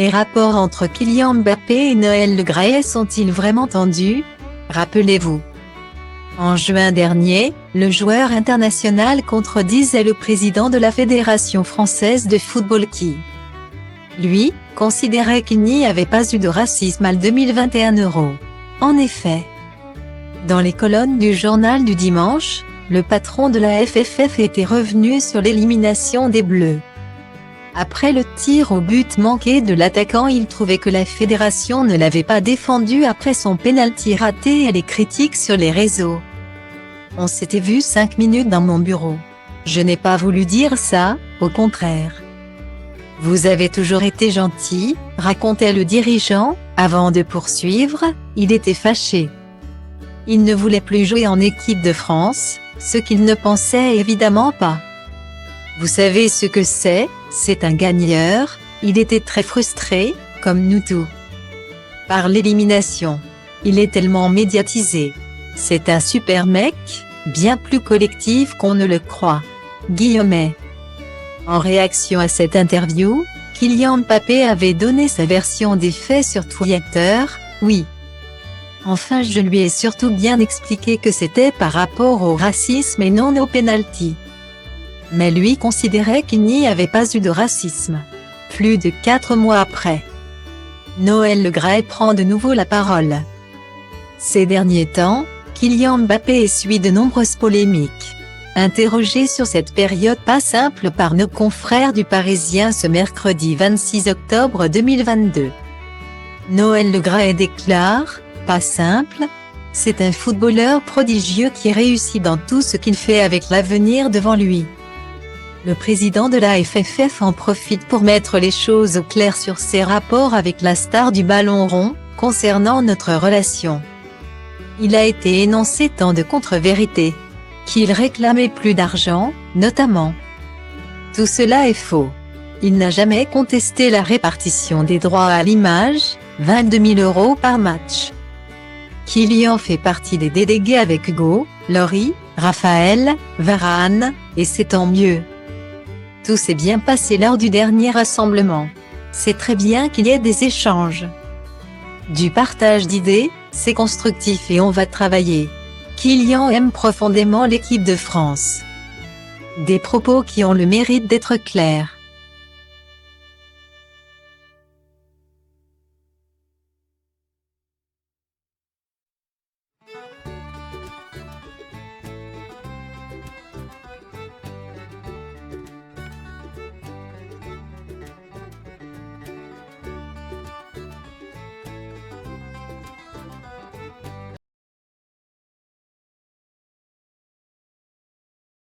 Les rapports entre Kylian Mbappé et Noël Le Graët sont-ils vraiment tendus? Rappelez-vous. En juin dernier, le joueur international contredisait le président de la Fédération française de football qui, lui, considérait qu'il n'y avait pas eu de racisme en 2021 €. En effet, dans les colonnes du journal du dimanche, le patron de la FFF était revenu sur l'élimination des Bleus. Après le tir au but manqué de l'attaquant, il trouvait que la fédération ne l'avait pas défendu après son pénalty raté et les critiques sur les réseaux. On s'était vu 5 minutes dans mon bureau. Je n'ai pas voulu dire ça, au contraire. Vous avez toujours été gentil, racontait le dirigeant, avant de poursuivre, il était fâché. Il ne voulait plus jouer en équipe de France, ce qu'il ne pensait évidemment pas. Vous savez ce que c'est un gagneur, il était très frustré, comme nous tous. Par l'élimination. Il est tellement médiatisé. C'est un super mec, bien plus collectif qu'on ne le croit. Guillemet. En réaction à cette interview, Kylian Mbappé avait donné sa version des faits sur Twitter, oui. Enfin, je lui ai surtout bien expliqué que c'était par rapport au racisme et non au penalty. Mais lui considérait qu'il n'y avait pas eu de racisme. Plus de 4 mois après, Noël Le Graët prend de nouveau la parole. Ces derniers temps, Kylian Mbappé essuie de nombreuses polémiques. Interrogé sur cette période pas simple par nos confrères du Parisien ce mercredi 26 octobre 2022. Noël Le Graët déclare « Pas simple ». C'est un footballeur prodigieux qui réussit dans tout ce qu'il fait avec l'avenir devant lui. Le président de la FFF en profite pour mettre les choses au clair sur ses rapports avec la star du ballon rond, concernant notre relation. Il a été énoncé tant de contre-vérités. Qu'il réclamait plus d'argent, notamment. Tout cela est faux. Il n'a jamais contesté la répartition des droits à l'image, 22 000 € par match. Kylian fait partie des délégués avec Hugo, Lloris, Raphaël, Varane, et c'est tant mieux. Tout s'est bien passé lors du dernier rassemblement. C'est très bien qu'il y ait des échanges. Du partage d'idées, c'est constructif et on va travailler. Kylian aime profondément l'équipe de France. Des propos qui ont le mérite d'être clairs.